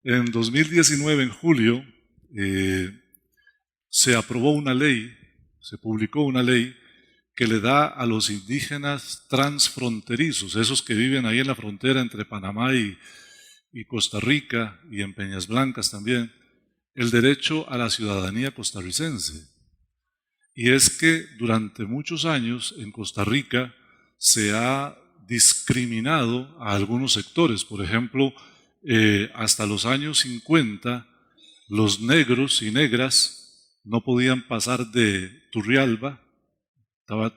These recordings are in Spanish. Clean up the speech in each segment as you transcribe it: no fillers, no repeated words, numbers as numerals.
En 2019, en julio, eh, se aprobó una ley, se publicó una ley que le da a los indígenas transfronterizos, esos que viven ahí en la frontera entre Panamá y Costa Rica y en Peñas Blancas también, el derecho a la ciudadanía costarricense. Y es que durante muchos años en Costa Rica se ha discriminado a algunos sectores. Por ejemplo, hasta los años 50, los negros y negras no podían pasar de Turrialba,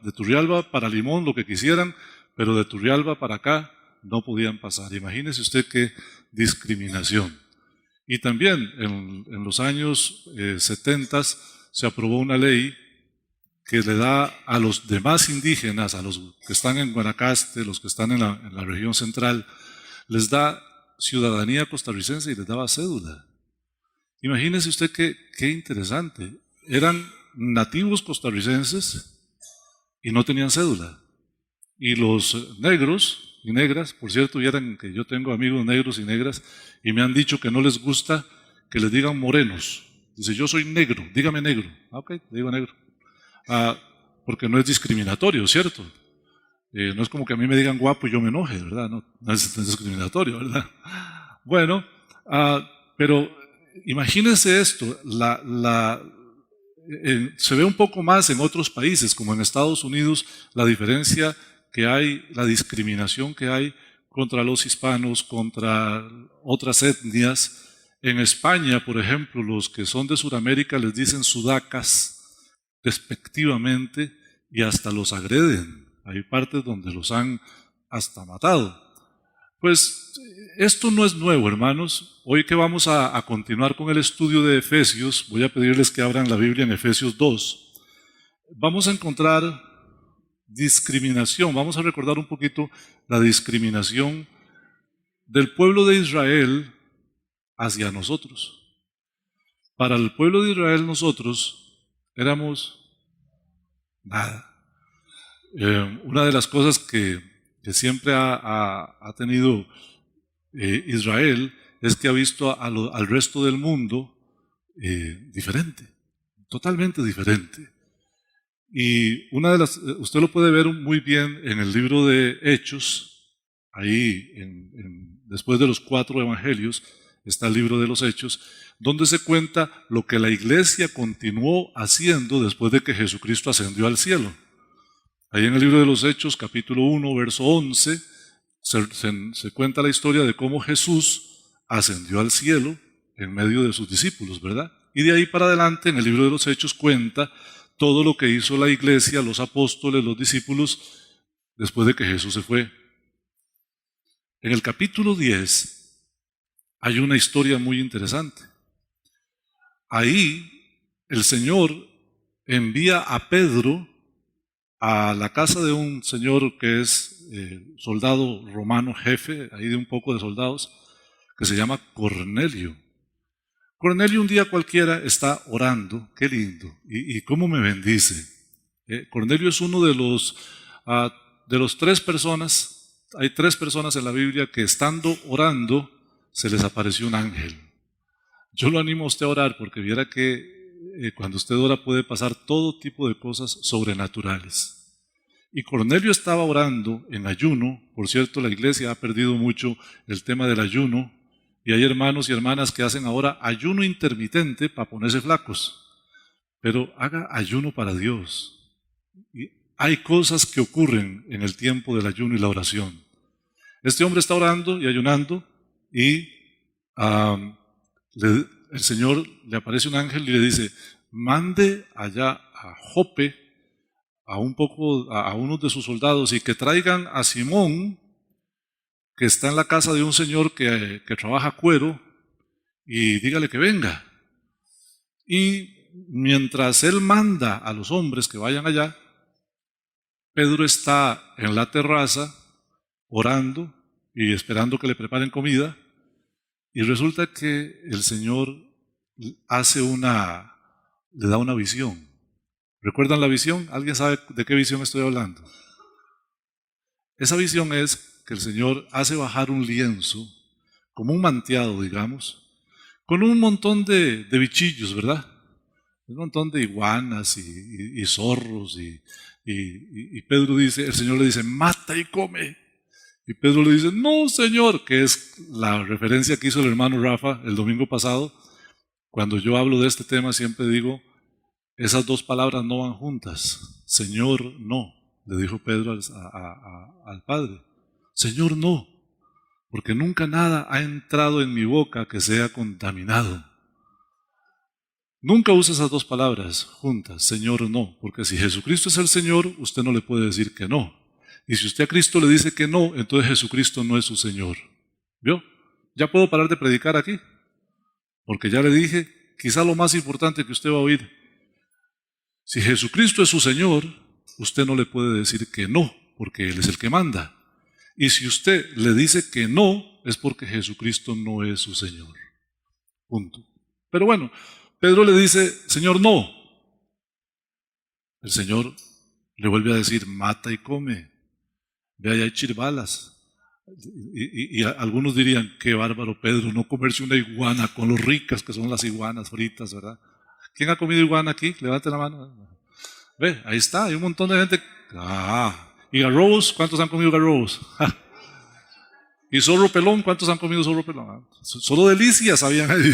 de Turrialba para Limón, lo que quisieran, pero de Turrialba para acá no podían pasar. Imagínese usted qué discriminación. Y también en los años 70 se aprobó una ley que le da a los demás indígenas, a los que están en Guanacaste, los que están en la región central, les da ciudadanía costarricense y les daba cédula. Imagínese usted qué interesante. Eran nativos costarricenses y no tenían cédula. Y los negros y negras, por cierto, vieran que yo tengo amigos negros y negras y me han dicho que no les gusta que les digan morenos. Dice, yo soy negro, dígame negro. Ok, le digo negro. Porque no es discriminatorio, ¿cierto? No es como que a mí me digan guapo y yo me enoje, ¿verdad? No es discriminatorio, ¿verdad? Bueno, pero imagínense esto, se ve un poco más en otros países, como en Estados Unidos, la diferencia que hay, la discriminación que hay contra los hispanos, contra otras etnias. En España, por ejemplo, los que son de Sudamérica les dicen sudacas despectivamente y hasta los agreden. Hay partes donde los han hasta matado. Pues esto no es nuevo, hermanos. Hoy que vamos a continuar con el estudio de Efesios, voy a pedirles que abran la Biblia en Efesios 2. Vamos a encontrar discriminación. Vamos a recordar un poquito la discriminación del pueblo de Israel hacia nosotros. Para el pueblo de Israel nosotros éramos nada. Una de las cosas que siempre ha tenido Israel es que ha visto al resto del mundo diferente, totalmente diferente. Y una de las, usted lo puede ver muy bien en el libro de Hechos, ahí después de los 4 evangelios está el libro de los Hechos, donde se cuenta lo que la iglesia continuó haciendo después de que Jesucristo ascendió al cielo. Ahí en el libro de los Hechos, capítulo 1, verso 11, se cuenta la historia de cómo Jesús ascendió al cielo en medio de sus discípulos, ¿verdad? Y de ahí para adelante, en el libro de los Hechos, cuenta todo lo que hizo la iglesia, los apóstoles, los discípulos, después de que Jesús se fue. En el capítulo 10 hay una historia muy interesante. Ahí el Señor envía a Pedro a la casa de un señor que es soldado romano, jefe, ahí de un poco de soldados, que se llama Cornelio. Cornelio un día cualquiera está orando, qué lindo, y cómo me bendice. Cornelio es uno de los 3 personas, hay 3 personas en la Biblia que estando orando se les apareció un ángel. Yo lo animo a usted a orar porque viera que cuando usted ora puede pasar todo tipo de cosas sobrenaturales. Y Cornelio estaba orando en ayuno. Por cierto, la iglesia ha perdido mucho el tema del ayuno. Y hay hermanos y hermanas que hacen ahora ayuno intermitente para ponerse flacos. Pero haga ayuno para Dios. Y hay cosas que ocurren en el tiempo del ayuno y la oración. Este hombre está orando y ayunando y el Señor le aparece un ángel y le dice, mande allá a Jope a unos de sus soldados y que traigan a Simón, que está en la casa de un señor que trabaja cuero, y dígale que venga. Y mientras él manda a los hombres que vayan allá, Pedro está en la terraza orando y esperando que le preparen comida. Y resulta que el Señor le da una visión. ¿Recuerdan la visión? ¿Alguien sabe de qué visión estoy hablando? Esa visión es que el Señor hace bajar un lienzo, como un manteado, digamos, con un montón de bichillos, ¿verdad? Un montón de iguanas y zorros y Pedro dice, el Señor le dice, mata y come. Y Pedro le dice, no, Señor, que es la referencia que hizo el hermano Rafa el domingo pasado. Cuando yo hablo de este tema siempre digo, esas dos palabras no van juntas. Señor, no, le dijo Pedro al Padre. Señor, no, porque nunca nada ha entrado en mi boca que sea contaminado. Nunca use esas dos palabras juntas, Señor, no, porque si Jesucristo es el Señor, usted no le puede decir que no. Y si usted a Cristo le dice que no, entonces Jesucristo no es su Señor. ¿Vio? Ya puedo parar de predicar aquí, porque ya le dije, quizá lo más importante que usted va a oír. Si Jesucristo es su Señor, usted no le puede decir que no, porque Él es el que manda. Y si usted le dice que no, es porque Jesucristo no es su Señor. Punto. Pero bueno, Pedro le dice, Señor, no. El Señor le vuelve a decir, mata y come. Ve allá, hay chirbalas. Y algunos dirían, qué bárbaro Pedro, no comerse una iguana con lo ricas que son las iguanas fritas, ¿verdad? ¿Quién ha comido iguana aquí? Levante la mano. Ve, ahí está, hay un montón de gente. ¿Y garrobos? ¿Cuántos han comido garrobos? ¿Y zorro pelón? ¿Cuántos han comido zorro pelón? Solo delicias habían ahí.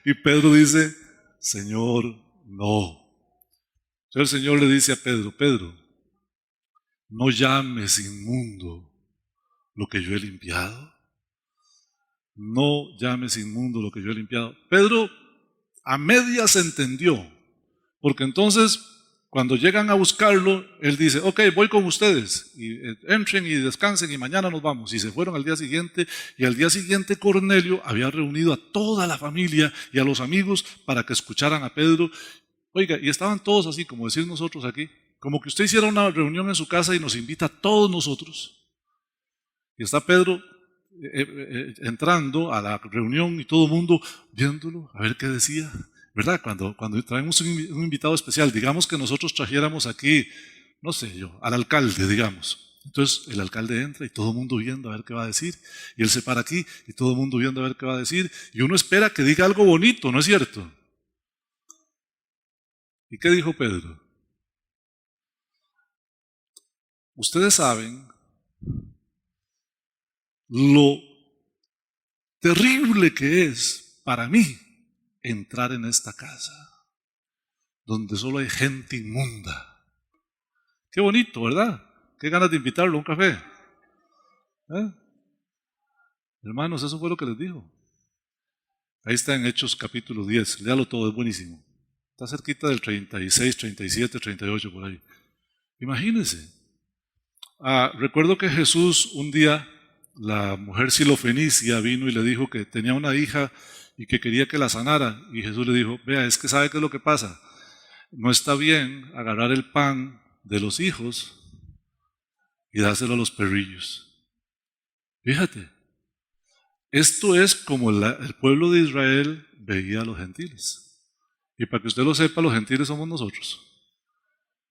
Y Pedro dice, Señor, no. Entonces el Señor le dice a Pedro, Pedro, no llames inmundo lo que yo he limpiado. No llames inmundo lo que yo he limpiado. Pedro a medias entendió, porque entonces cuando llegan a buscarlo, él dice, ok, voy con ustedes, y entren y descansen y mañana nos vamos. Y se fueron al día siguiente, y al día siguiente Cornelio había reunido a toda la familia y a los amigos para que escucharan a Pedro. Oiga, y estaban todos así, como decir nosotros aquí, como que usted hiciera una reunión en su casa y nos invita a todos nosotros. Y está Pedro entrando a la reunión y todo el mundo viéndolo, a ver qué decía. ¿Verdad? Cuando traemos un invitado especial, digamos que nosotros trajéramos aquí, no sé yo, al alcalde, digamos. Entonces el alcalde entra y todo el mundo viendo a ver qué va a decir. Y él se para aquí y todo el mundo viendo a ver qué va a decir. Y uno espera que diga algo bonito, ¿no es cierto? ¿Y qué dijo Pedro? Ustedes saben lo terrible que es para mí entrar en esta casa, donde solo hay gente inmunda. Qué bonito, ¿verdad? Qué ganas de invitarlo a un café. Hermanos, eso fue lo que les dijo. Ahí está en Hechos capítulo 10, léalo todo, es buenísimo. Está cerquita del 36, 37, 38 por ahí. Imagínense. Recuerdo que Jesús un día, la mujer silofenicia vino y le dijo que tenía una hija y que quería que la sanara. Y Jesús le dijo, vea, es que ¿sabe qué es lo que pasa? No está bien agarrar el pan de los hijos y dárselo a los perrillos. Fíjate, esto es como el pueblo de Israel veía a los gentiles. Y para que usted lo sepa, los gentiles somos nosotros.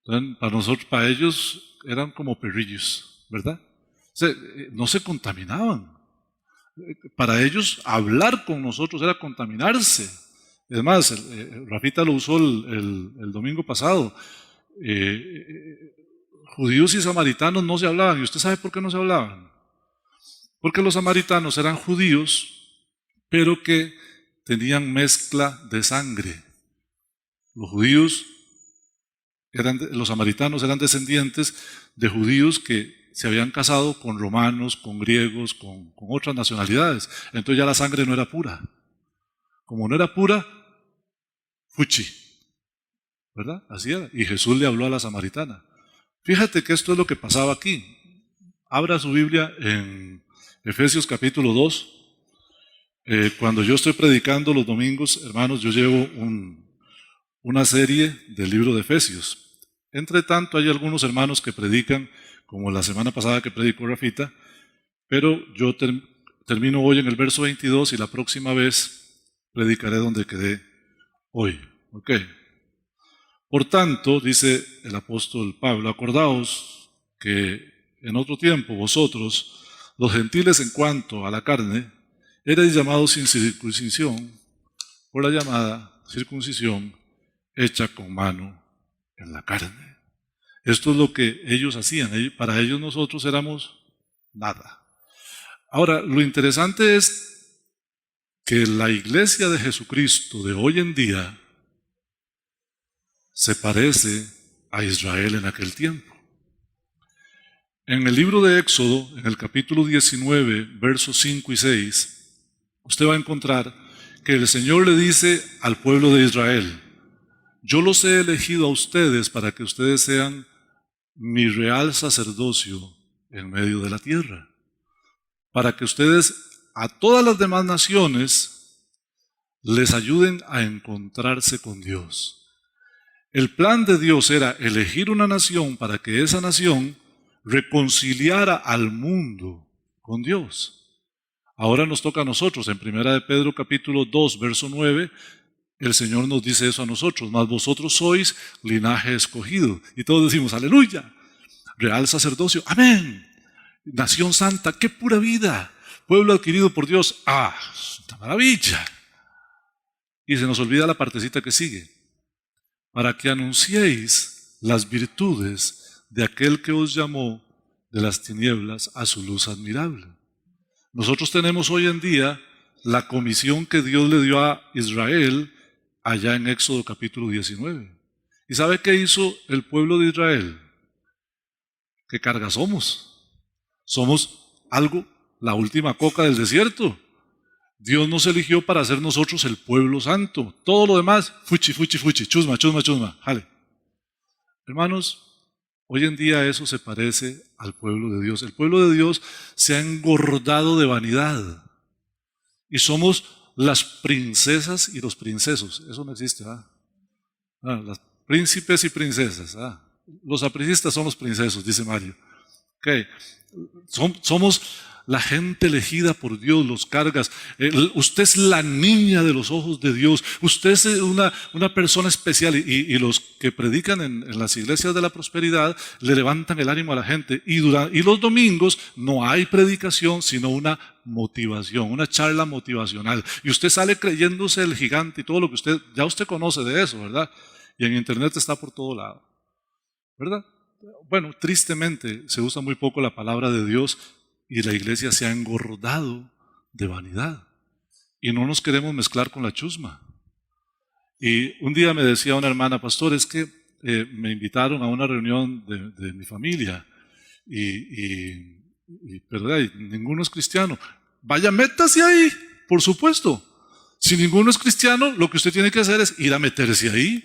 Entonces, para ellos eran como perrillos, ¿verdad? O sea, no se contaminaban. Para ellos hablar con nosotros era contaminarse. Es más, Rafita lo usó el domingo pasado. Judíos y samaritanos no se hablaban. ¿Y usted sabe por qué no se hablaban? Porque los samaritanos eran judíos, pero que tenían mezcla de sangre. Los judíos los samaritanos eran descendientes de judíos que se habían casado con romanos, con griegos, con otras nacionalidades. Entonces ya la sangre no era pura. Como no era pura, fuchi. ¿Verdad? Así era. Y Jesús le habló a la samaritana. Fíjate que esto es lo que pasaba aquí. Abra su Biblia en Efesios capítulo 2. Cuando yo estoy predicando los domingos, hermanos, yo llevo una serie del libro de Efesios. Entre tanto, hay algunos hermanos que predican, como la semana pasada que predicó Rafita, pero yo termino hoy en el verso 22 y la próxima vez predicaré donde quedé hoy. ¿Ok? Por tanto, dice el apóstol Pablo, acordaos que en otro tiempo vosotros, los gentiles en cuanto a la carne, erais llamados sin circuncisión por la llamada circuncisión hecha con mano en la carne. Esto es lo que ellos hacían. Para ellos nosotros éramos nada. Ahora, lo interesante es que la iglesia de Jesucristo de hoy en día se parece a Israel en aquel tiempo. En el libro de Éxodo, en el capítulo 19, versos 5 y 6, usted va a encontrar que el Señor le dice al pueblo de Israel: yo los he elegido a ustedes para que ustedes sean mi real sacerdocio en medio de la tierra, para que ustedes a todas las demás naciones les ayuden a encontrarse con Dios. El plan de Dios era elegir una nación para que esa nación reconciliara al mundo con Dios. Ahora nos toca a nosotros. En 1 de Pedro capítulo 2, verso 9, el Señor nos dice eso a nosotros: mas vosotros sois linaje escogido. Y todos decimos aleluya, real sacerdocio, amén, nación santa, qué pura vida, pueblo adquirido por Dios, ¡esta maravilla! Y se nos olvida la partecita que sigue: para que anunciéis las virtudes de aquel que os llamó de las tinieblas a su luz admirable. Nosotros tenemos hoy en día la comisión que Dios le dio a Israel allá en Éxodo capítulo 19. ¿Y sabe qué hizo el pueblo de Israel? ¿Qué carga somos? Somos algo, la última coca del desierto. Dios nos eligió para ser nosotros el pueblo santo. Todo lo demás, fuchi, fuchi, fuchi, chusma, chusma, chusma, jale. Hermanos, hoy en día eso se parece al pueblo de Dios. El pueblo de Dios se ha engordado de vanidad. Y somos las princesas y los princesos. Eso no existe, ¿verdad? Las príncipes y princesas. Los aprisistas son los princesos, dice Mario. Okay. Somos la gente elegida por Dios, los cargas. Usted es la niña de los ojos de Dios. Usted es una persona especial. Y los que predican en las iglesias de la prosperidad le levantan el ánimo a la gente. Y los domingos no hay predicación, sino una motivación, una charla motivacional. Y usted sale creyéndose el gigante y todo lo que usted conoce de eso, ¿verdad? Y en internet está por todo lado, ¿verdad? Bueno, tristemente se usa muy poco la palabra de Dios y la iglesia se ha engordado de vanidad. Y no nos queremos mezclar con la chusma. Y un día me decía una hermana: pastor, es que me invitaron a una reunión de mi familia, pero ninguno es cristiano. Vaya, métase ahí, por supuesto. Si ninguno es cristiano, lo que usted tiene que hacer es ir a meterse ahí,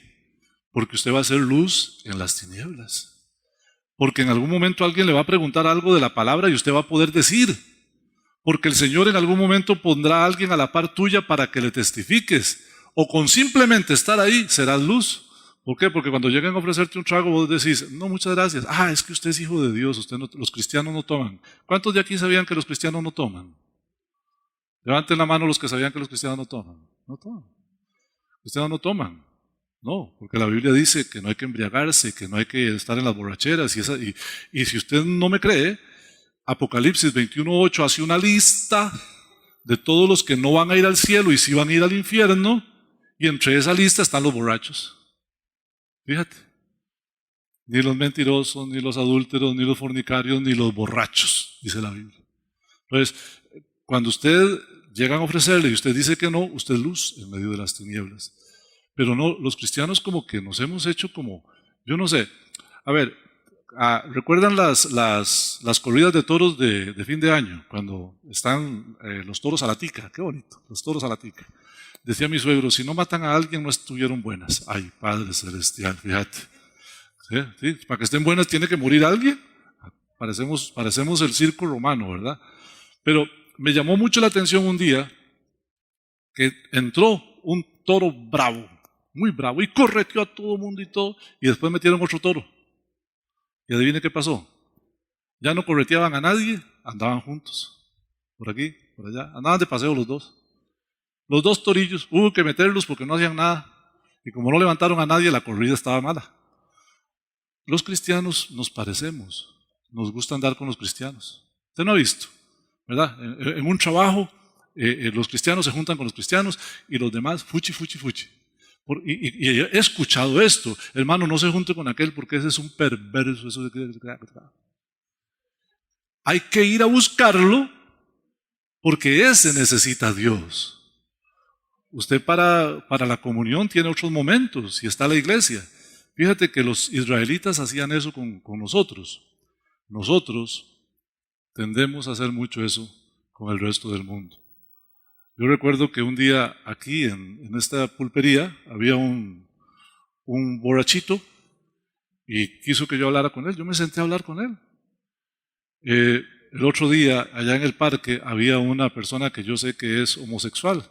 porque usted va a ser luz en las tinieblas. Porque en algún momento alguien le va a preguntar algo de la palabra y usted va a poder decir. Porque el Señor en algún momento pondrá a alguien a la par tuya para que le testifiques. O con simplemente estar ahí serás luz. ¿Por qué? Porque cuando lleguen a ofrecerte un trago vos decís: no, muchas gracias. Es que usted es hijo de Dios, los cristianos no toman. ¿Cuántos de aquí sabían que los cristianos no toman? Levanten la mano los que sabían que los cristianos no toman. No toman. Los cristianos no toman. No, porque la Biblia dice que no hay que embriagarse, que no hay que estar en las borracheras. Y si usted no me cree, Apocalipsis 21:8 hace una lista de todos los que no van a ir al cielo y sí van a ir al infierno, y entre esa lista están los borrachos. Fíjate, ni los mentirosos, ni los adúlteros, ni los fornicarios, ni los borrachos, dice la Biblia. Entonces, cuando usted llegan a ofrecerle y usted dice que no, usted es luz en medio de las tinieblas. Pero no, los cristianos como que nos hemos hecho como, yo no sé. A ver, ¿recuerdan las corridas de toros de fin de año? Cuando están los toros a la tica, qué bonito, los toros a la tica. Decía mi suegro: si no matan a alguien no estuvieron buenas. Ay, Padre Celestial, fíjate. ¿Sí? Para que estén buenas tiene que morir alguien. Parecemos el circo romano, ¿verdad? Pero me llamó mucho la atención un día que entró un toro bravo, muy bravo, y correteó a todo el mundo y todo, y después metieron otro toro. Y adivine qué pasó. Ya no correteaban a nadie, andaban juntos. Por aquí, por allá, andaban de paseo los dos. Los dos torillos, hubo que meterlos porque no hacían nada. Y como no levantaron a nadie, la corrida estaba mala. Los cristianos nos parecemos, nos gusta andar con los cristianos. Usted no ha visto, ¿verdad? En un trabajo los cristianos se juntan con los cristianos y los demás, fuchi, fuchi, fuchi. Y he escuchado esto, hermano, no se junte con aquel porque ese es un perverso. Hay que ir a buscarlo porque ese necesita a Dios. Usted para la comunión tiene otros momentos y está la iglesia. Fíjate que los israelitas hacían eso con nosotros. Nosotros tendemos a hacer mucho eso con el resto del mundo. Yo recuerdo que un día aquí en esta pulpería había un borrachito y quiso que yo hablara con él. Yo me senté a hablar con él. El otro día, allá en el parque, había una persona que yo sé que es homosexual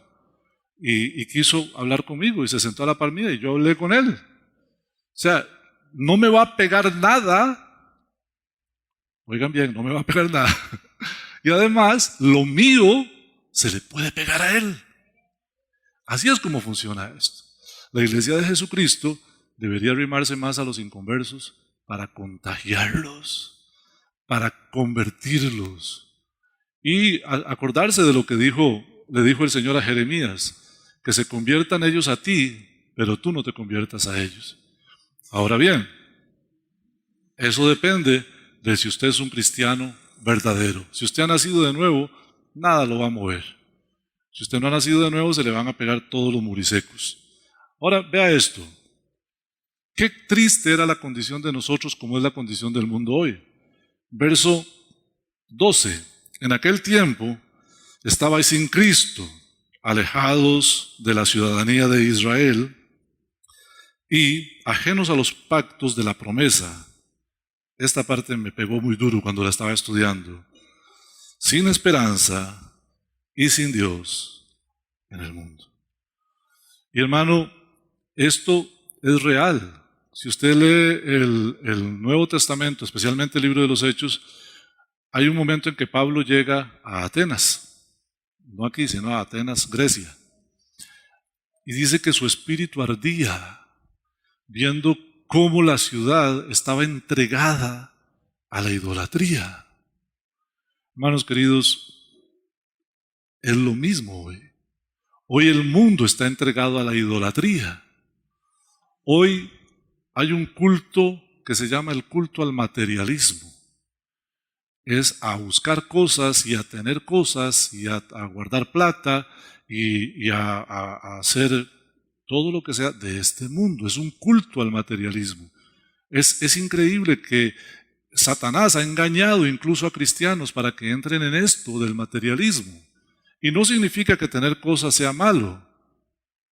y quiso hablar conmigo y se sentó a la par mía y yo hablé con él. O sea, no me va a pegar nada. Oigan bien, no me va a pegar nada. Y además, lo mío se le puede pegar a él. Así es como funciona esto. La iglesia de Jesucristo debería arrimarse más a los inconversos para contagiarlos, para convertirlos y acordarse de lo que le dijo el Señor a Jeremías, que se conviertan ellos a ti, pero tú no te conviertas a ellos. Ahora bien, eso depende de si usted es un cristiano verdadero. Si usted ha nacido de nuevo, nada lo va a mover. Si usted no ha nacido de nuevo, se le van a pegar todos los murisecos. Ahora, vea esto. Qué triste era la condición de nosotros como es la condición del mundo hoy. Verso 12. En aquel tiempo estabais sin Cristo, alejados de la ciudadanía de Israel y ajenos a los pactos de la promesa. Esta parte me pegó muy duro cuando la estaba estudiando. Sin esperanza y sin Dios en el mundo. Y hermano, esto es real. Si usted lee el Nuevo Testamento, especialmente el libro de los Hechos, hay un momento en que Pablo llega a Atenas, no aquí, sino a Atenas, Grecia, y dice que su espíritu ardía viendo cómo la ciudad estaba entregada a la idolatría. Hermanos queridos, es lo mismo hoy. Hoy el mundo está entregado a la idolatría. Hoy hay un culto que se llama el culto al materialismo. Es a buscar cosas y a tener cosas y a guardar plata y a hacer todo lo que sea de este mundo. Es un culto al materialismo. Es increíble que Satanás ha engañado incluso a cristianos para que entren en esto del materialismo. Y no significa que tener cosas sea malo,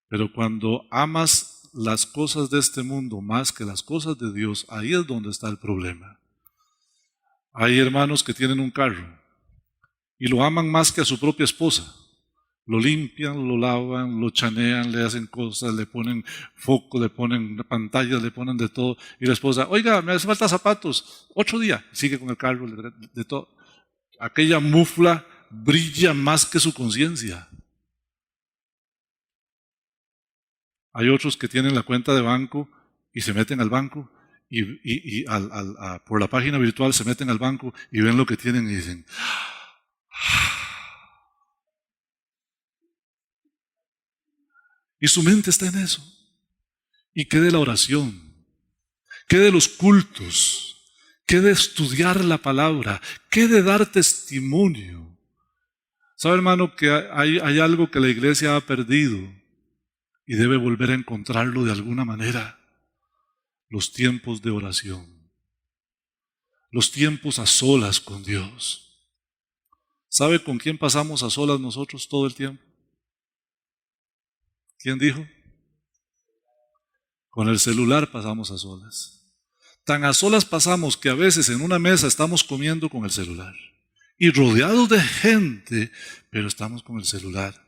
pero cuando amas las cosas de este mundo más que las cosas de Dios, ahí es donde está el problema. Hay hermanos que tienen un carro y lo aman más que a su propia esposa. Lo limpian, lo lavan, lo chanean, le hacen cosas, le ponen foco, le ponen pantallas, le ponen de todo. Y la esposa, oiga, me hace falta zapatos. Otro día, sigue con el carro, de todo. Aquella mufla brilla más que su conciencia. Hay otros que tienen la cuenta de banco y se meten al banco y por la página virtual se meten al banco y ven lo que tienen y dicen, y su mente está en eso. ¿Y qué de la oración? ¿Qué de los cultos? ¿Qué de estudiar la palabra? ¿Qué de dar testimonio? ¿Sabe, hermano, que hay algo que la iglesia ha perdido y debe volver a encontrarlo de alguna manera? Los tiempos de oración. Los tiempos a solas con Dios. ¿Sabe con quién pasamos a solas nosotros todo el tiempo? ¿Quién dijo? Con el celular pasamos a solas. Tan a solas pasamos que a veces en una mesa estamos comiendo con el celular. Y rodeados de gente, pero estamos con el celular.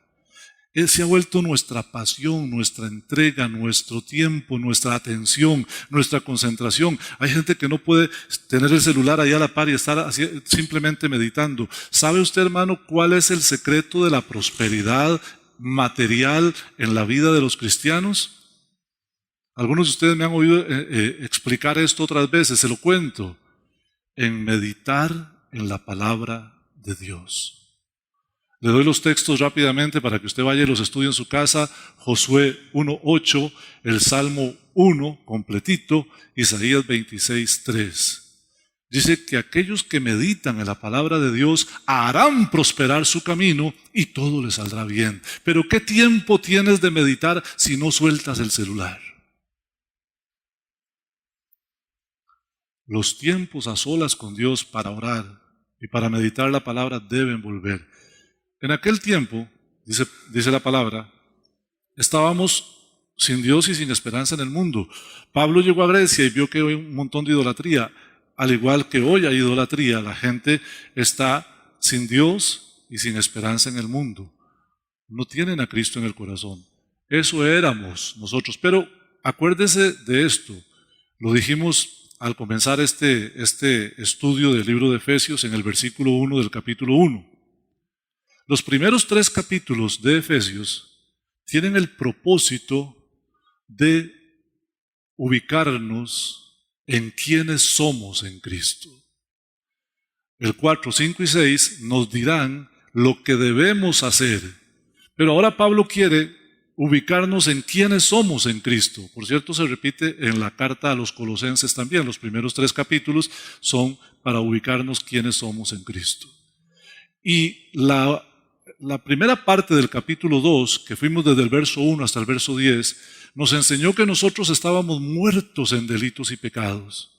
Él se ha vuelto nuestra pasión, nuestra entrega, nuestro tiempo, nuestra atención, nuestra concentración. Hay gente que no puede tener el celular ahí a la par y estar simplemente meditando. ¿Sabe usted, hermano, cuál es el secreto de la prosperidad material en la vida de los cristianos? Algunos de ustedes me han oído explicar esto otras veces, se lo cuento. En meditar en la palabra de Dios. Le doy los textos rápidamente para que usted vaya y los estudie en su casa. Josué 1:8, el Salmo 1 completito, Isaías 26:3. Dice que aquellos que meditan en la palabra de Dios harán prosperar su camino y todo les saldrá bien. Pero ¿qué tiempo tienes de meditar si no sueltas el celular? Los tiempos a solas con Dios para orar y para meditar la palabra deben volver. En aquel tiempo, dice la palabra, estábamos sin Dios y sin esperanza en el mundo. Pablo llegó a Grecia y vio que hay un montón de idolatría. Al igual que hoy hay idolatría, la gente está sin Dios y sin esperanza en el mundo. No tienen a Cristo en el corazón. Eso éramos nosotros. Pero acuérdese de esto. Lo dijimos al comenzar este estudio del libro de Efesios en el versículo 1 del capítulo 1. Los primeros 3 capítulos de Efesios tienen el propósito de ubicarnos en quiénes somos en Cristo. El 4, 5 y 6 nos dirán lo que debemos hacer. Pero ahora Pablo quiere ubicarnos en quiénes somos en Cristo. Por cierto, se repite en la carta a los Colosenses también. Los primeros 3 capítulos son para ubicarnos quiénes somos en Cristo. Y la primera parte del capítulo 2, que fuimos desde el verso 1 hasta el verso 10, nos enseñó que nosotros estábamos muertos en delitos y pecados,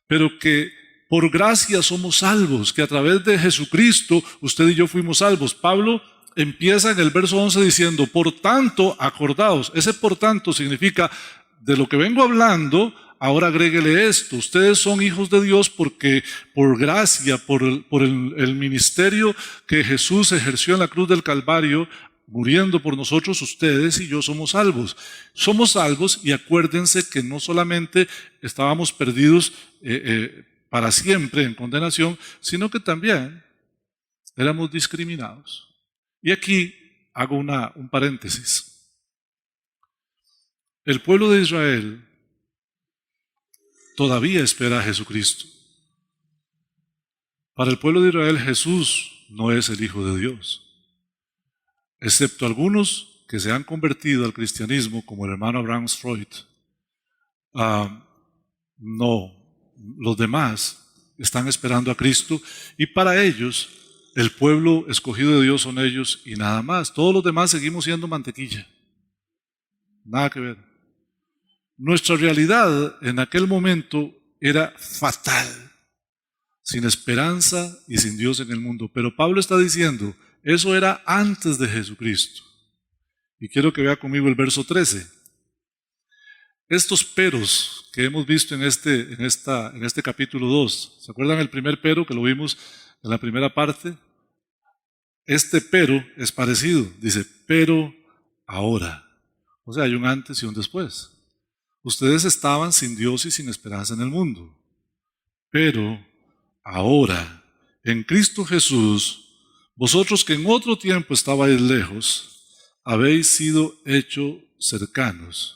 pero que por gracia somos salvos, que a través de Jesucristo usted y yo fuimos salvos. Pablo empieza en el verso 11 diciendo, por tanto, acordaos. Ese por tanto significa, de lo que vengo hablando, ahora agréguele esto. Ustedes son hijos de Dios porque por gracia, por el ministerio que Jesús ejerció en la cruz del Calvario, muriendo por nosotros, ustedes y yo somos salvos. Somos salvos y acuérdense que no solamente estábamos perdidos para siempre en condenación, sino que también éramos discriminados. Y aquí hago un paréntesis. El pueblo de Israel todavía espera a Jesucristo. Para el pueblo de Israel, Jesús no es el Hijo de Dios. Excepto algunos que se han convertido al cristianismo, como el hermano Abraham Freud, no, los demás están esperando a Cristo y para ellos el pueblo escogido de Dios son ellos y nada más. Todos los demás seguimos siendo mantequilla. Nada que ver. Nuestra realidad en aquel momento era fatal, sin esperanza y sin Dios en el mundo. Pero Pablo está diciendo, eso era antes de Jesucristo. Y quiero que vea conmigo el verso 13. Estos peros que hemos visto en este capítulo 2, ¿se acuerdan el primer pero que lo vimos en la primera parte? Este pero es parecido, dice, pero ahora. O sea, hay un antes y un después. Ustedes estaban sin Dios y sin esperanza en el mundo. Pero ahora, en Cristo Jesús, vosotros que en otro tiempo estabais lejos, habéis sido hechos cercanos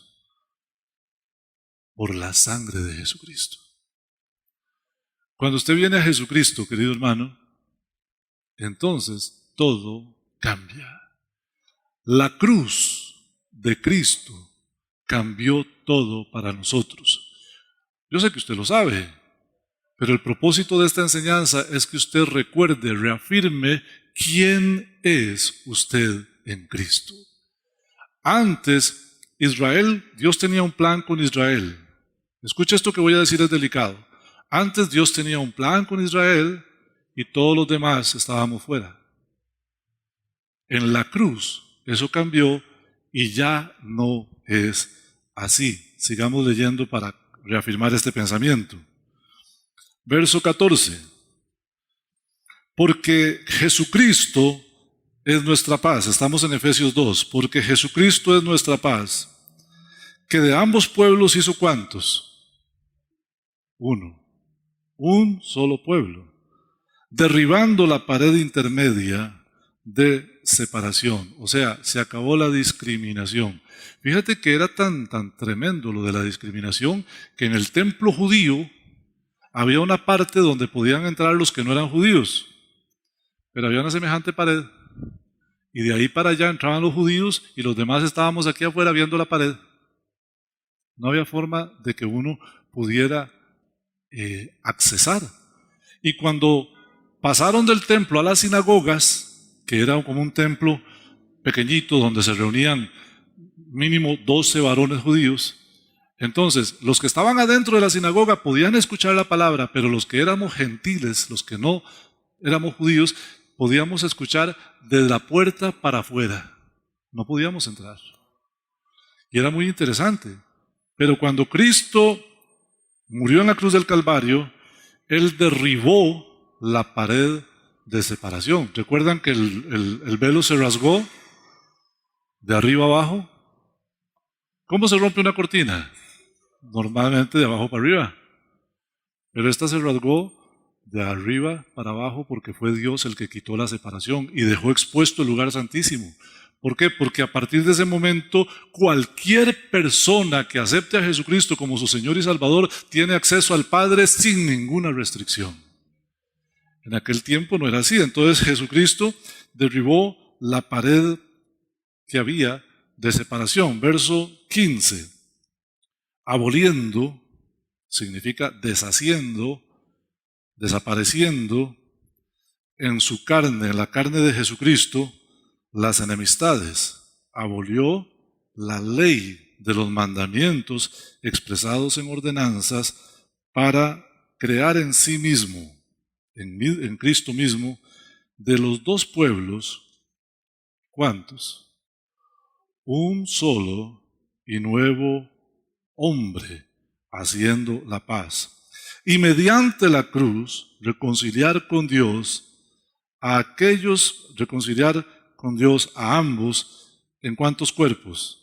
por la sangre de Jesucristo. Cuando usted viene a Jesucristo, querido hermano, entonces todo cambia. La cruz de Cristo cambió todo para nosotros. Yo sé que usted lo sabe, pero el propósito de esta enseñanza es que usted recuerde, reafirme quién es usted en Cristo. Antes, Israel, Dios tenía un plan con Israel. Escucha esto que voy a decir, es delicado. Antes Dios tenía un plan con Israel y todos los demás estábamos fuera. En la cruz eso cambió y ya no es así. Sigamos leyendo para reafirmar este pensamiento. Verso 14. Porque Jesucristo es nuestra paz. Estamos en Efesios 2. Porque Jesucristo es nuestra paz. Que de ambos pueblos hizo ¿cuántos? Uno. Un solo pueblo. Derribando la pared intermedia de separación. O sea, se acabó la discriminación. Fíjate que era tan tremendo lo de la discriminación que en el templo judío había una parte donde podían entrar los que no eran judíos, pero había una semejante pared Y de ahí para allá entraban los judíos y los demás estábamos aquí afuera viendo la pared. No había forma de que uno pudiera accesar. Y cuando pasaron del templo a las sinagogas, que era como un templo pequeñito donde se reunían mínimo 12 varones judíos, entonces los que estaban adentro de la sinagoga podían escuchar la palabra, pero los que éramos gentiles, los que no éramos judíos, podíamos escuchar desde la puerta para afuera. No podíamos entrar. Y era muy interesante. Pero cuando Cristo murió en la cruz del Calvario, Él derribó la pared de separación. ¿Recuerdan que el velo se rasgó de arriba abajo? ¿Cómo se rompe una cortina? Normalmente de abajo para arriba. Pero esta se rasgó de arriba para abajo porque fue Dios el que quitó la separación y dejó expuesto el lugar santísimo. ¿Por qué? Porque a partir de ese momento cualquier persona que acepte a Jesucristo como su Señor y Salvador tiene acceso al Padre sin ninguna restricción. En aquel tiempo no era así. Entonces Jesucristo derribó la pared que había de separación. Verso 15. Aboliendo significa deshaciendo, desapareciendo en su carne, en la carne de Jesucristo, las enemistades. Abolió la ley de los mandamientos expresados en ordenanzas para crear en sí mismo, en Cristo mismo, de los dos pueblos, ¿cuántos? Un solo y nuevo hombre, haciendo la paz. Y mediante la cruz, reconciliar con Dios reconciliar con Dios a ambos, ¿en cuántos cuerpos?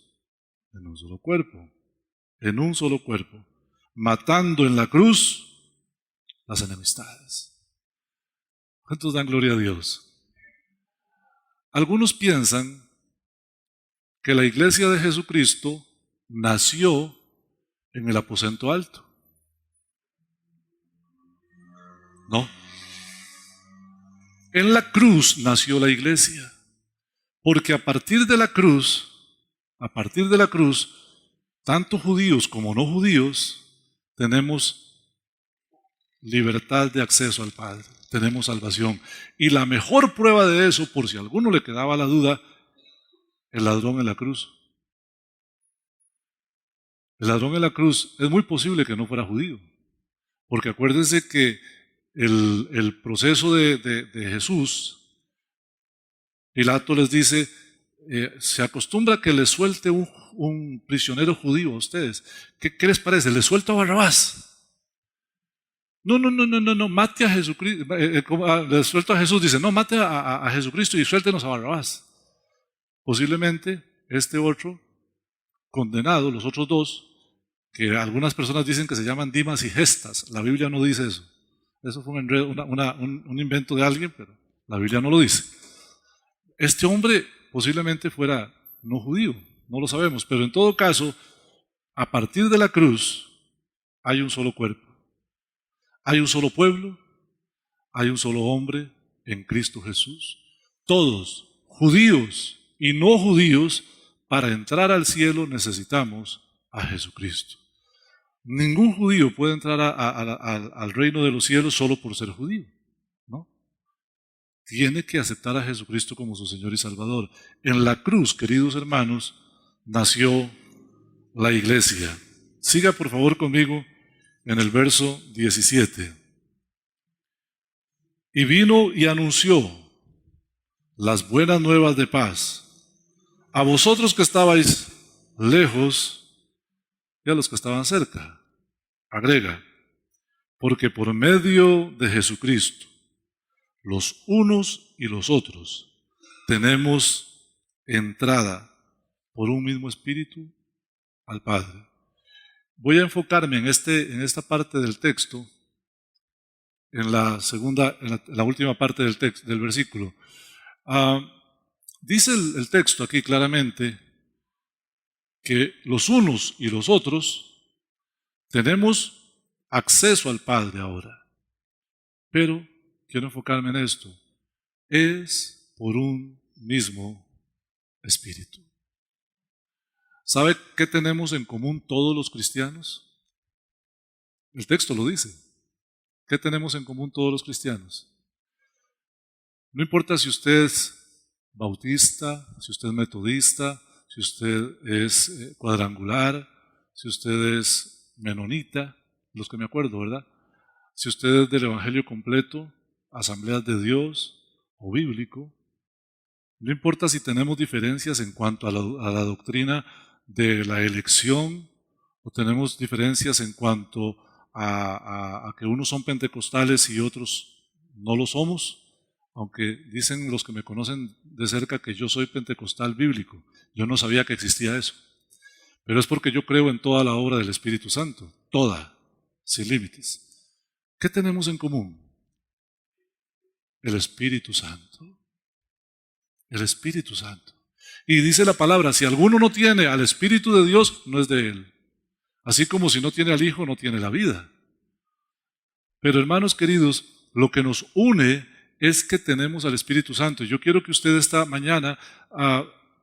En un solo cuerpo. En un solo cuerpo. Matando en la cruz las enemistades. ¿Cuántos dan gloria a Dios? Algunos piensan que la iglesia de Jesucristo nació en el aposento alto. No. En la cruz nació la iglesia, porque a partir de la cruz, tanto judíos como no judíos, tenemos libertad de acceso al Padre, tenemos salvación. Y la mejor prueba de eso, por si a alguno le quedaba la duda, el ladrón en la cruz. El ladrón en la cruz es muy posible que no fuera judío, porque acuérdense que el proceso de Jesús, Pilato les dice, se acostumbra que les suelte un prisionero judío a ustedes. ¿Qué les parece? ¿Les suelto a Barrabás? No, mate a Jesucristo. Les suelto a Jesús, dice, no, mate a Jesucristo y suéltenos a Barrabás. Posiblemente este otro condenado, los otros dos, que algunas personas dicen que se llaman Dimas y Gestas, la Biblia no dice eso. Eso fue un enredo, un invento de alguien, pero la Biblia no lo dice. Este hombre posiblemente fuera no judío, no lo sabemos, pero en todo caso, a partir de la cruz hay un solo cuerpo, hay un solo pueblo, hay un solo hombre en Cristo Jesús. Todos, judíos y no judíos, para entrar al cielo necesitamos a Jesucristo. Ningún judío puede entrar al reino de los cielos solo por ser judío, ¿no? Tiene que aceptar a Jesucristo como su Señor y Salvador. En la cruz, queridos hermanos, nació la iglesia. Siga por favor conmigo en el verso 17. Y vino y anunció las buenas nuevas de paz a vosotros que estabais lejos y a los que estaban cerca. Agrega, porque por medio de Jesucristo, los unos y los otros, tenemos entrada por un mismo espíritu al Padre. Voy a enfocarme en esta parte del texto, en la última parte del versículo. Dice el texto aquí claramente que los unos y los otros tenemos acceso al Padre ahora. Pero quiero enfocarme en esto. Es por un mismo Espíritu. ¿Sabe qué tenemos en común todos los cristianos? El texto lo dice. ¿Qué tenemos en común todos los cristianos? No importa si usted es bautista, si usted es metodista, si usted es cuadrangular, si usted es menonita, los que me acuerdo, ¿verdad? Si usted es del Evangelio completo, Asambleas de Dios o bíblico. No importa si tenemos diferencias en cuanto a la doctrina de la elección o tenemos diferencias en cuanto a que unos son pentecostales y otros no lo somos, aunque dicen los que me conocen de cerca que yo soy pentecostal bíblico. Yo no sabía que existía eso. Pero es porque yo creo en toda la obra del Espíritu Santo, toda, sin límites. ¿Qué tenemos en común? El Espíritu Santo. El Espíritu Santo. Y dice la palabra, si alguno no tiene al Espíritu de Dios, no es de él. Así como si no tiene al Hijo, no tiene la vida. Pero hermanos queridos, lo que nos une es que tenemos al Espíritu Santo. Yo quiero que usted esta mañana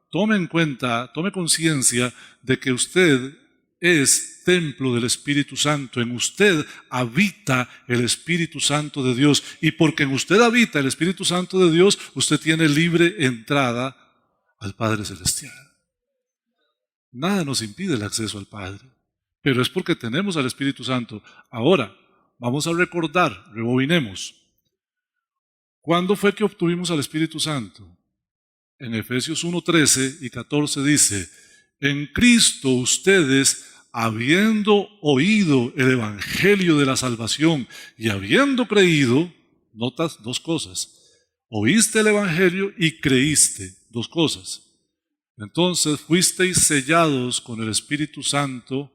tome en cuenta, tome conciencia de que usted es templo del Espíritu Santo. En usted habita el Espíritu Santo de Dios. Y porque en usted habita el Espíritu Santo de Dios, usted tiene libre entrada al Padre Celestial. Nada nos impide el acceso al Padre, pero es porque tenemos al Espíritu Santo. Ahora, vamos a recordar, rebobinemos. ¿Cuándo fue que obtuvimos al Espíritu Santo? En Efesios 1:13 y 14 dice, en Cristo ustedes, habiendo oído el Evangelio de la salvación y habiendo creído, notas dos cosas, oíste el Evangelio y creíste, dos cosas. Entonces fuisteis sellados con el Espíritu Santo,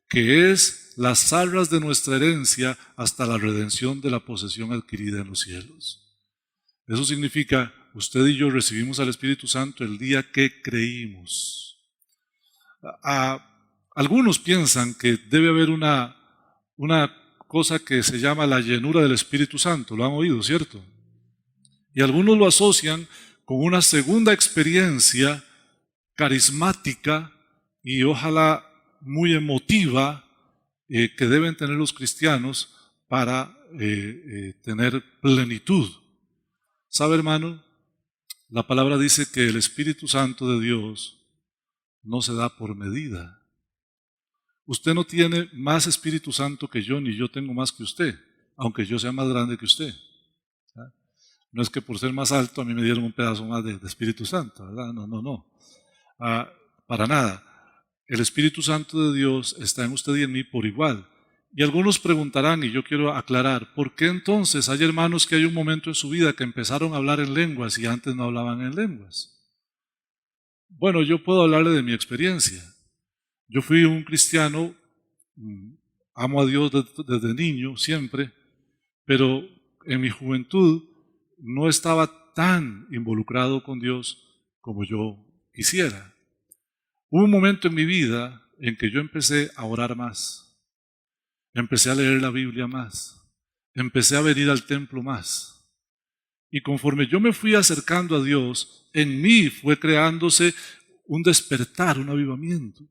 que es las arras de nuestra herencia hasta la redención de la posesión adquirida en los cielos. Eso significa, usted y yo recibimos al Espíritu Santo el día que creímos. Algunos piensan que debe haber una cosa que se llama la llenura del Espíritu Santo, lo han oído, ¿cierto? Y algunos lo asocian con una segunda experiencia carismática y ojalá muy emotiva que deben tener los cristianos para tener plenitud. ¿Sabe, hermano? La palabra dice que el Espíritu Santo de Dios no se da por medida. Usted no tiene más Espíritu Santo que yo, ni yo tengo más que usted, aunque yo sea más grande que usted. No es que por ser más alto a mí me dieron un pedazo más de Espíritu Santo, ¿verdad? No. Para nada. El Espíritu Santo de Dios está en usted y en mí por igual. Y algunos preguntarán, y yo quiero aclarar, ¿por qué entonces hay hermanos que hay un momento en su vida que empezaron a hablar en lenguas y antes no hablaban en lenguas? Bueno, yo puedo hablarle de mi experiencia. Yo fui un cristiano, amo a Dios desde niño, siempre, pero en mi juventud no estaba tan involucrado con Dios como yo quisiera. Hubo un momento en mi vida en que yo empecé a orar más. Empecé a leer la Biblia más, empecé a venir al templo más. Y conforme yo me fui acercando a Dios, en mí fue creándose un despertar, un avivamiento,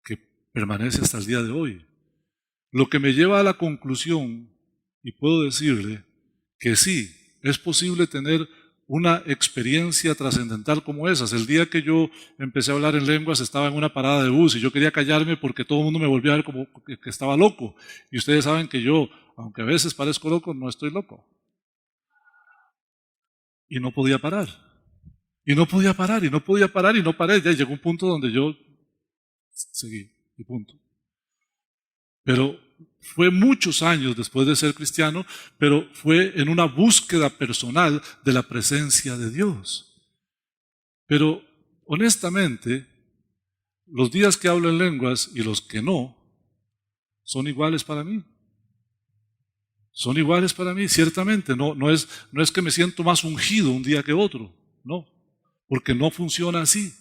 que permanece hasta el día de hoy. Lo que me lleva a la conclusión, y puedo decirle que sí, es posible tener una experiencia trascendental como esas. El día que yo empecé a hablar en lenguas estaba en una parada de bus y yo quería callarme porque todo el mundo me volvía a ver como que estaba loco. Y ustedes saben que yo, aunque a veces parezco loco, no estoy loco. Y no podía parar. Y no podía parar, y no podía parar, y no paré. Ya llegó un punto donde yo seguí, y punto. Pero fue muchos años después de ser cristiano, pero fue en una búsqueda personal de la presencia de Dios. Pero honestamente, los días que hablo en lenguas y los que no, son iguales para mí. Son iguales para mí, ciertamente. No es que me siento más ungido un día que otro, no, porque no funciona así.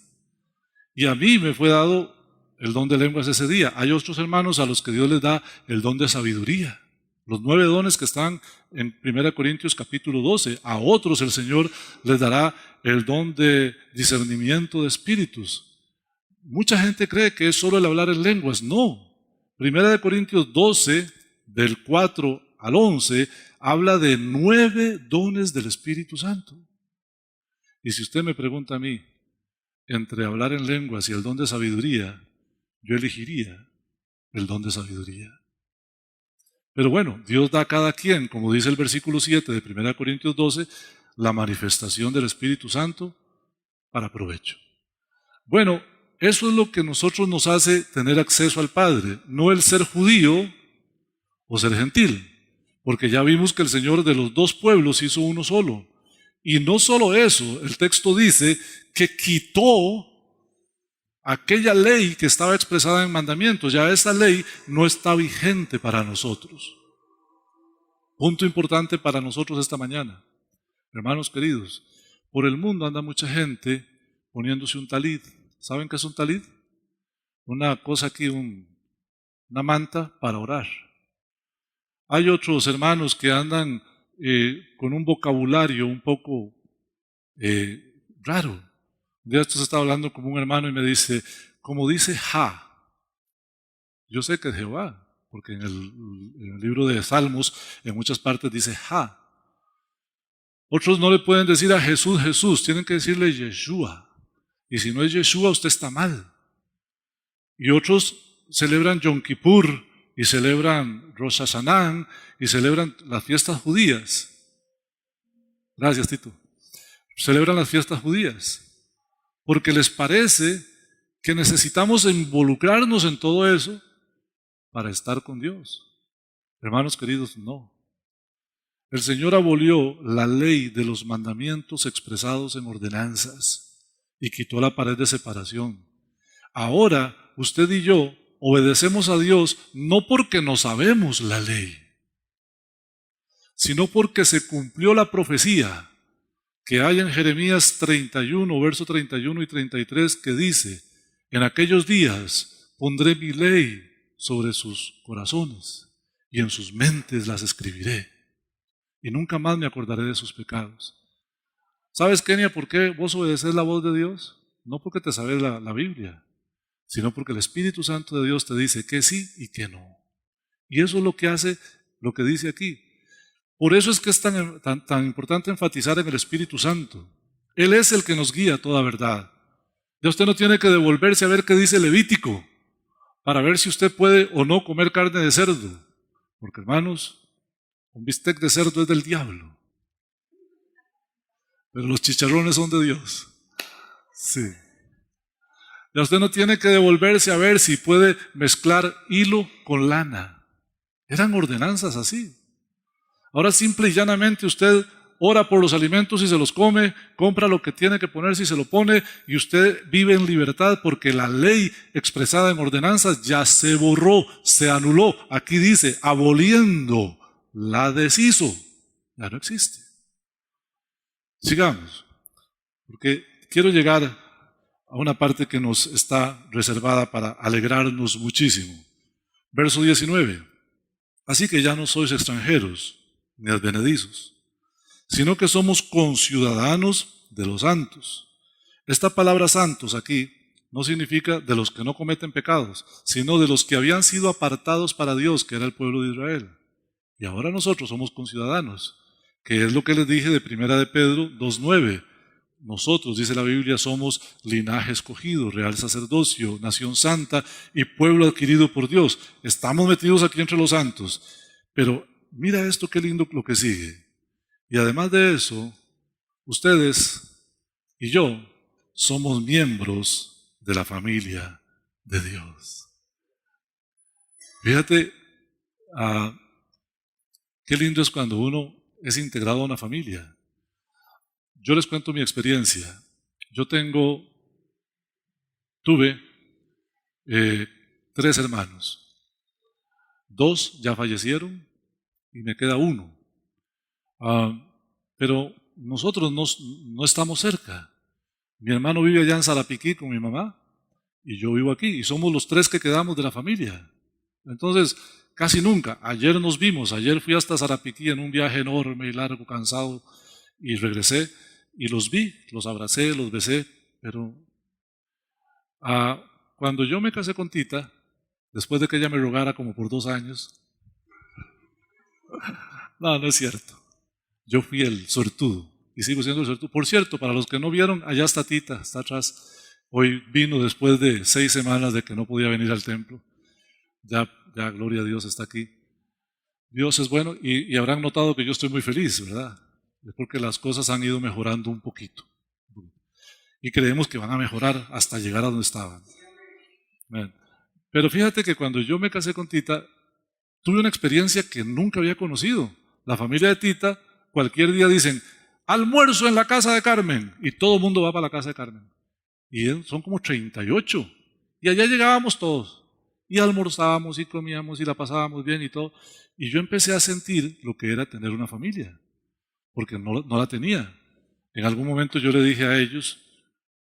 Y a mí me fue dado el don de lenguas ese día. Hay otros hermanos a los que Dios les da el don de sabiduría. Los 9 dones que están en 1 Corintios capítulo 12. A otros el Señor les dará el don de discernimiento de espíritus. Mucha gente cree que es solo el hablar en lenguas. No. 1 Corintios 12, del 4 al 11, habla de 9 dones del Espíritu Santo. Y si usted me pregunta a mí, entre hablar en lenguas y el don de sabiduría, yo elegiría el don de sabiduría. Pero bueno, Dios da a cada quien, como dice el versículo 7 de 1 Corintios 12, la manifestación del Espíritu Santo para provecho. Bueno, eso es lo que nosotros nos hace tener acceso al Padre, no el ser judío o ser gentil, porque ya vimos que el Señor de los 2 pueblos hizo uno solo. Y no solo eso, el texto dice que quitó aquella ley que estaba expresada en mandamientos. Ya esa ley no está vigente para nosotros. Punto importante para nosotros esta mañana. Hermanos queridos, por el mundo anda mucha gente poniéndose un talid. ¿Saben qué es un talid? Una cosa aquí, una manta para orar. Hay otros hermanos que andan con un vocabulario un poco raro. Un día esto se estaba hablando con un hermano y me dice, como dice Ja, yo sé que es Jehová, porque en el libro de Salmos en muchas partes dice Ja. Otros no le pueden decir a Jesús, Jesús, tienen que decirle Yeshua. Y si no es Yeshua, usted está mal. Y otros celebran Yom Kippur y celebran Rosh Hashanah y celebran las fiestas judías. Gracias, Tito. Celebran las fiestas judías porque les parece que necesitamos involucrarnos en todo eso para estar con Dios. Hermanos queridos, no. El Señor abolió la ley de los mandamientos expresados en ordenanzas y quitó la pared de separación. Ahora, usted y yo obedecemos a Dios no porque no sabemos la ley, sino porque se cumplió la profecía que hay en Jeremías 31, verso 31 y 33, que dice, en aquellos días pondré mi ley sobre sus corazones y en sus mentes las escribiré y nunca más me acordaré de sus pecados. ¿Sabes, Kenia, por qué vos obedeces la voz de Dios? No porque te sabes la Biblia, sino porque el Espíritu Santo de Dios te dice que sí y que no. Y eso es lo que hace lo que dice aquí. Por eso es que es tan importante enfatizar en el Espíritu Santo. Él es el que nos guía a toda verdad. Ya usted no tiene que devolverse a ver qué dice Levítico para ver si usted puede o no comer carne de cerdo. Porque, hermanos, un bistec de cerdo es del diablo. Pero los chicharrones son de Dios. Sí. Ya usted no tiene que devolverse a ver si puede mezclar hilo con lana. Eran ordenanzas así. Ahora simple y llanamente usted ora por los alimentos y se los come, compra lo que tiene que ponerse y se lo pone, y usted vive en libertad porque la ley expresada en ordenanzas ya se borró, se anuló. Aquí dice, aboliendo, la deshizo. Ya no existe. Sigamos, porque quiero llegar a una parte que nos está reservada para alegrarnos muchísimo. Verso 19. Así que ya no sois extranjeros ni advenedizos, sino que somos conciudadanos de los santos. Esta palabra santos aquí no significa de los que no cometen pecados, sino de los que habían sido apartados para Dios, que era el pueblo de Israel. Y ahora nosotros somos conciudadanos, que es lo que les dije de 1 de Pedro 2:9. Nosotros, dice la Biblia, somos linaje escogido, real sacerdocio, nación santa y pueblo adquirido por Dios. Estamos metidos aquí entre los santos. Pero mira esto, qué lindo lo que sigue. Y además de eso, ustedes y yo somos miembros de la familia de Dios. Fíjate, qué lindo es cuando uno es integrado a una familia. Yo les cuento mi experiencia. Yo tuve 3 hermanos. 2 ya fallecieron y me queda 1. Pero nosotros no estamos cerca. Mi hermano vive allá en Sarapiquí con mi mamá y yo vivo aquí y somos los 3 que quedamos de la familia. Entonces, casi nunca. Ayer nos vimos, ayer fui hasta Zarapiquí en un viaje enorme y largo, cansado, y regresé y los vi, los abracé, los besé, pero cuando yo me casé con Tita, después de que ella me rogara como por 2 años, no, no es cierto. Yo fui el suertudo y sigo siendo el suertudo. Por cierto, para los que no vieron, allá está Tita, está atrás. Hoy vino después de 6 semanas de que no podía venir al templo. Ya, gloria a Dios, está aquí. Dios es bueno y habrán notado que yo estoy muy feliz, ¿verdad? Es porque las cosas han ido mejorando un poquito. Y creemos que van a mejorar hasta llegar a donde estaban. Bien. Pero fíjate que cuando yo me casé con Tita, tuve una experiencia que nunca había conocido. La familia de Tita, cualquier día dicen, almuerzo en la casa de Carmen, y todo el mundo va para la casa de Carmen. Y son como 38. Y allá llegábamos todos. Y almorzábamos y comíamos y la pasábamos bien y todo. Y yo empecé a sentir lo que era tener una familia, porque no la tenía. En algún momento yo le dije a ellos,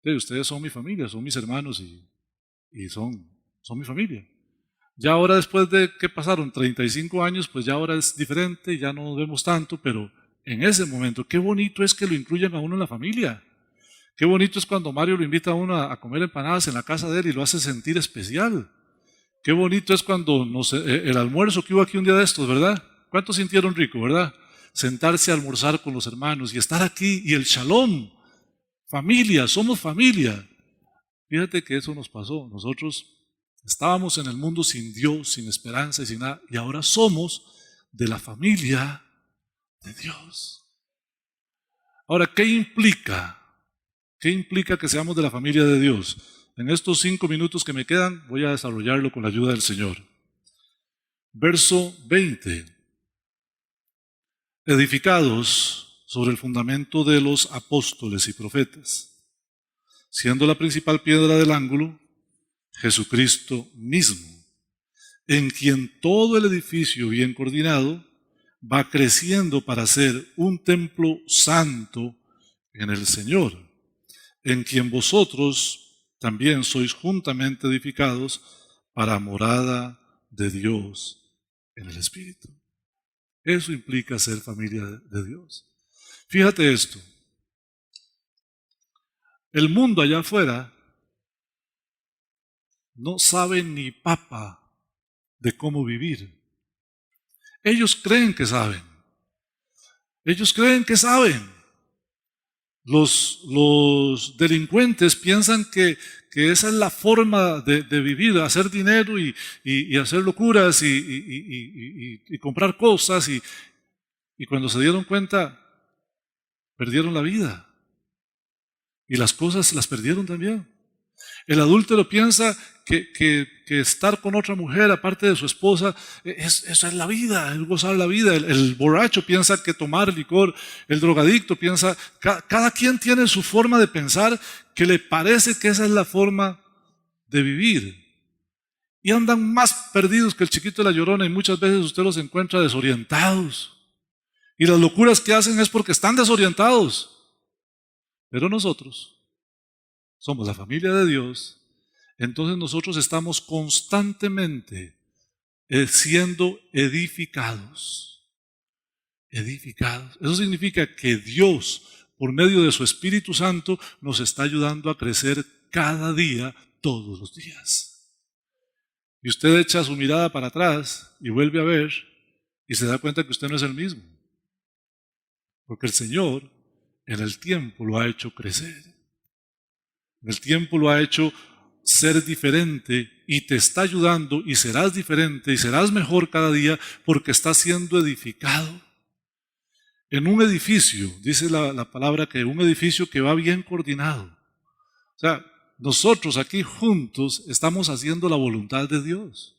ustedes son mi familia, son mis hermanos y son mi familia. Ya ahora después de que pasaron 35 años, pues ya ahora es diferente, ya no nos vemos tanto, pero en ese momento, qué bonito es que lo incluyan a uno en la familia. Qué bonito es cuando Mario lo invita a uno a comer empanadas en la casa de él y lo hace sentir especial. Qué bonito es cuando el almuerzo que hubo aquí un día de estos, ¿verdad? ¿Cuántos sintieron rico, verdad? Sentarse a almorzar con los hermanos y estar aquí y el shalom. Familia, somos familia. Fíjate que eso nos pasó. Nosotros estábamos en el mundo sin Dios, sin esperanza y sin nada, y ahora somos de la familia de Dios. Ahora, ¿qué implica? ¿Qué implica que seamos de la familia de Dios? En estos 5 minutos que me quedan, voy a desarrollarlo con la ayuda del Señor. Verso 20. Edificados sobre el fundamento de los apóstoles y profetas, siendo la principal piedra del ángulo Jesucristo mismo, en quien todo el edificio bien coordinado va creciendo para ser un templo santo en el Señor, en quien vosotros también sois juntamente edificados para morada de Dios en el Espíritu. Eso implica ser familia de Dios. Fíjate esto. El mundo allá afuera no sabe ni papa de cómo vivir. Ellos creen que saben. Ellos creen que saben. Los delincuentes piensan que esa es la forma de vivir, hacer dinero y hacer locuras y comprar cosas y cuando se dieron cuenta perdieron la vida y las cosas las perdieron también. El adúltero piensa que estar con otra mujer aparte de su esposa, esa es la vida, es gozar la vida. El borracho piensa que tomar licor, el drogadicto piensa, cada quien tiene su forma de pensar que le parece que esa es la forma de vivir. Y andan más perdidos que el chiquito de la Llorona y muchas veces usted los encuentra desorientados. Y las locuras que hacen es porque están desorientados. Pero nosotros somos la familia de Dios, entonces nosotros estamos constantemente siendo edificados. Edificados. Eso significa que Dios, por medio de su Espíritu Santo, nos está ayudando a crecer cada día, todos los días. Y usted echa su mirada para atrás y vuelve a ver y se da cuenta que usted no es el mismo. Porque el Señor en el tiempo lo ha hecho crecer. El tiempo lo ha hecho ser diferente y te está ayudando y serás diferente y serás mejor cada día porque estás siendo edificado. En un edificio, dice la palabra que un edificio que va bien coordinado. O sea, nosotros aquí juntos estamos haciendo la voluntad de Dios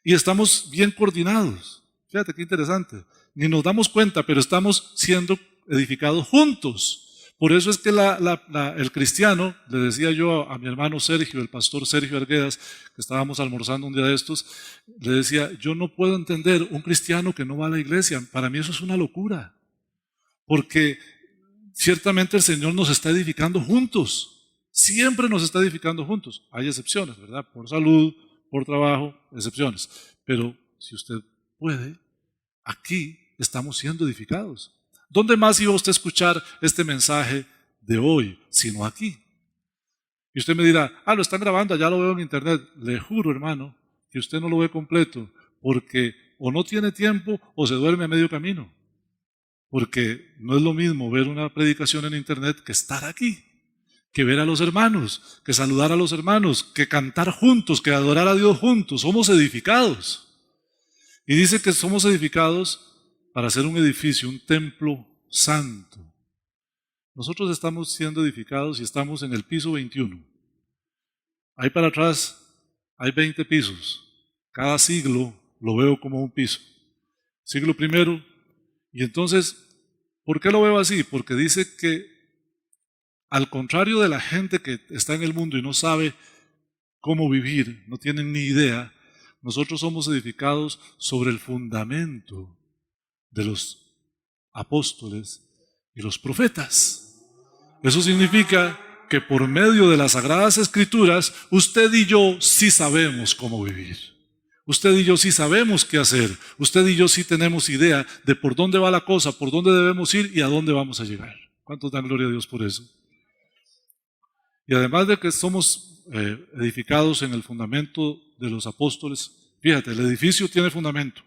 y estamos bien coordinados. Fíjate qué interesante. Ni nos damos cuenta, pero estamos siendo edificados juntos. Por eso es que el cristiano, le decía yo a mi hermano Sergio, el pastor Sergio Arguedas, que estábamos almorzando un día de estos, le decía, yo no puedo entender un cristiano que no va a la iglesia. Para mí eso es una locura. Porque ciertamente el Señor nos está edificando juntos. Siempre nos está edificando juntos. Hay excepciones, ¿verdad? Por salud, por trabajo, excepciones. Pero si usted puede, aquí estamos siendo edificados. ¿Dónde más iba usted a escuchar este mensaje de hoy, sino aquí? Y usted me dirá, lo están grabando, ya lo veo en internet. Le juro, hermano, que usted no lo ve completo, porque o no tiene tiempo o se duerme a medio camino. Porque no es lo mismo ver una predicación en internet que estar aquí, que ver a los hermanos, que saludar a los hermanos, que cantar juntos, que adorar a Dios juntos. Somos edificados. Y dice que somos edificados para hacer un edificio, un templo santo. Nosotros estamos siendo edificados y estamos en el piso 21. Ahí para atrás hay 20 pisos. Cada siglo lo veo como un piso. Siglo primero. Y entonces, ¿por qué lo veo así? Porque dice que al contrario de la gente que está en el mundo y no sabe cómo vivir, no tienen ni idea, nosotros somos edificados sobre el fundamento de los apóstoles y los profetas. Eso significa que por medio de las Sagradas Escrituras, usted y yo sí sabemos cómo vivir. Usted y yo sí sabemos qué hacer. Usted y yo sí tenemos idea de por dónde va la cosa, por dónde debemos ir y a dónde vamos a llegar. ¿Cuántos dan gloria a Dios por eso? Y además de que somos edificados en el fundamento de los apóstoles, fíjate, el edificio tiene fundamento.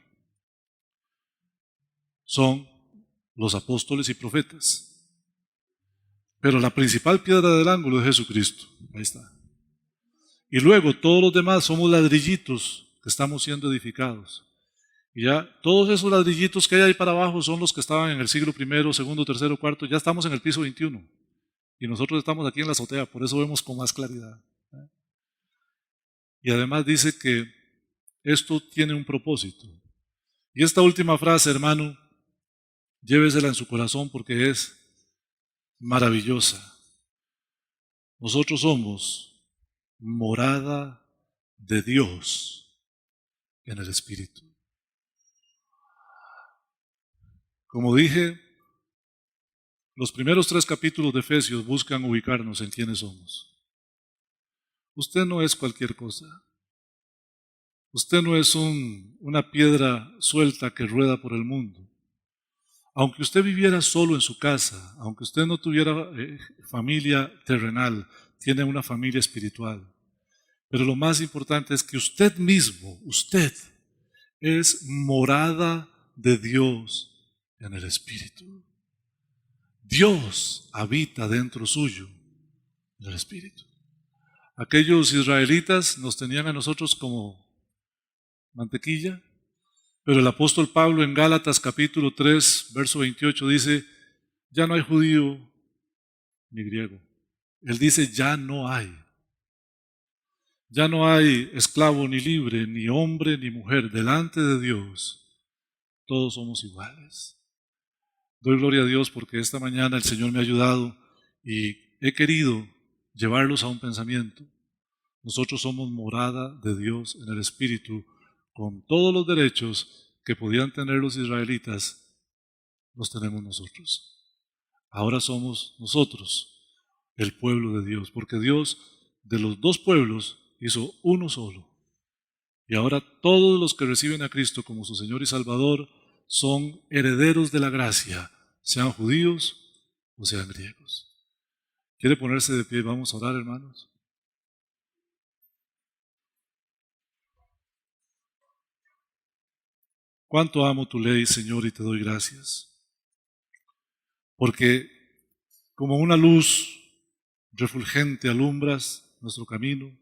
Son los apóstoles y profetas. Pero la principal piedra del ángulo es Jesucristo. Ahí está. Y luego todos los demás somos ladrillitos que estamos siendo edificados. Y ya todos esos ladrillitos que hay ahí para abajo son los que estaban en el siglo primero, segundo, tercero, cuarto. Ya estamos en el piso 21. Y nosotros estamos aquí en la azotea, por eso vemos con más claridad. Y además dice que esto tiene un propósito. Y esta última frase, hermano, llévesela en su corazón porque es maravillosa. Nosotros somos morada de Dios en el Espíritu. Como dije, los primeros 3 capítulos de Efesios buscan ubicarnos en quiénes somos. Usted no es cualquier cosa. Usted no es una piedra suelta que rueda por el mundo. Aunque usted viviera solo en su casa, aunque usted no tuviera familia terrenal, tiene una familia espiritual. Pero lo más importante es que usted mismo, usted, es morada de Dios en el Espíritu. Dios habita dentro suyo en el Espíritu. Aquellos israelitas nos tenían a nosotros como mantequilla, pero el apóstol Pablo en Gálatas capítulo 3, verso 28 dice, ya no hay judío ni griego. Él dice, ya no hay. Ya no hay esclavo ni libre, ni hombre ni mujer. Delante de Dios, todos somos iguales. Doy gloria a Dios porque esta mañana el Señor me ha ayudado y he querido llevarlos a un pensamiento. Nosotros somos morada de Dios en el Espíritu, con todos los derechos que podían tener los israelitas, los tenemos nosotros. Ahora somos nosotros el pueblo de Dios, porque Dios de los 2 pueblos hizo uno solo. Y ahora todos los que reciben a Cristo como su Señor y Salvador son herederos de la gracia, sean judíos o sean griegos. ¿Quiere ponerse de pie? Vamos a orar, hermanos. Cuánto amo tu ley, Señor, y te doy gracias. Porque como una luz refulgente alumbras nuestro camino.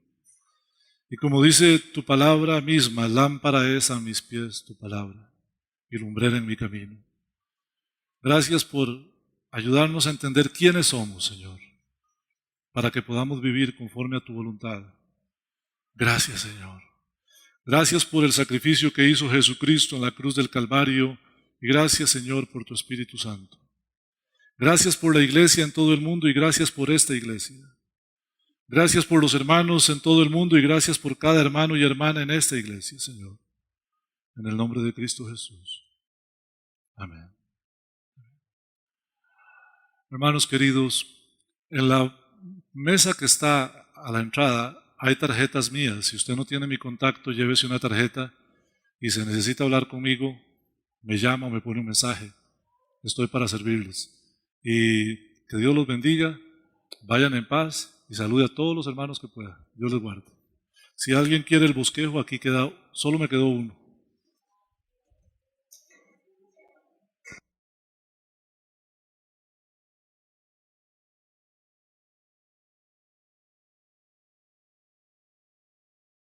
Y como dice tu palabra misma, lámpara es a mis pies tu palabra y lumbrera en mi camino. Gracias por ayudarnos a entender quiénes somos, Señor, para que podamos vivir conforme a tu voluntad. Gracias, Señor. Gracias por el sacrificio que hizo Jesucristo en la cruz del Calvario y gracias, Señor, por tu Espíritu Santo. Gracias por la iglesia en todo el mundo y gracias por esta iglesia. Gracias por los hermanos en todo el mundo y gracias por cada hermano y hermana en esta iglesia, Señor. En el nombre de Cristo Jesús. Amén. Hermanos queridos, en la mesa que está a la entrada hay tarjetas mías. Si usted no tiene mi contacto, llévese una tarjeta y se necesita hablar conmigo, me llama o me pone un mensaje. Estoy para servirles. Y que Dios los bendiga, vayan en paz y salude a todos los hermanos que pueda. Dios les guarde. Si alguien quiere el bosquejo, aquí queda, solo me quedó uno.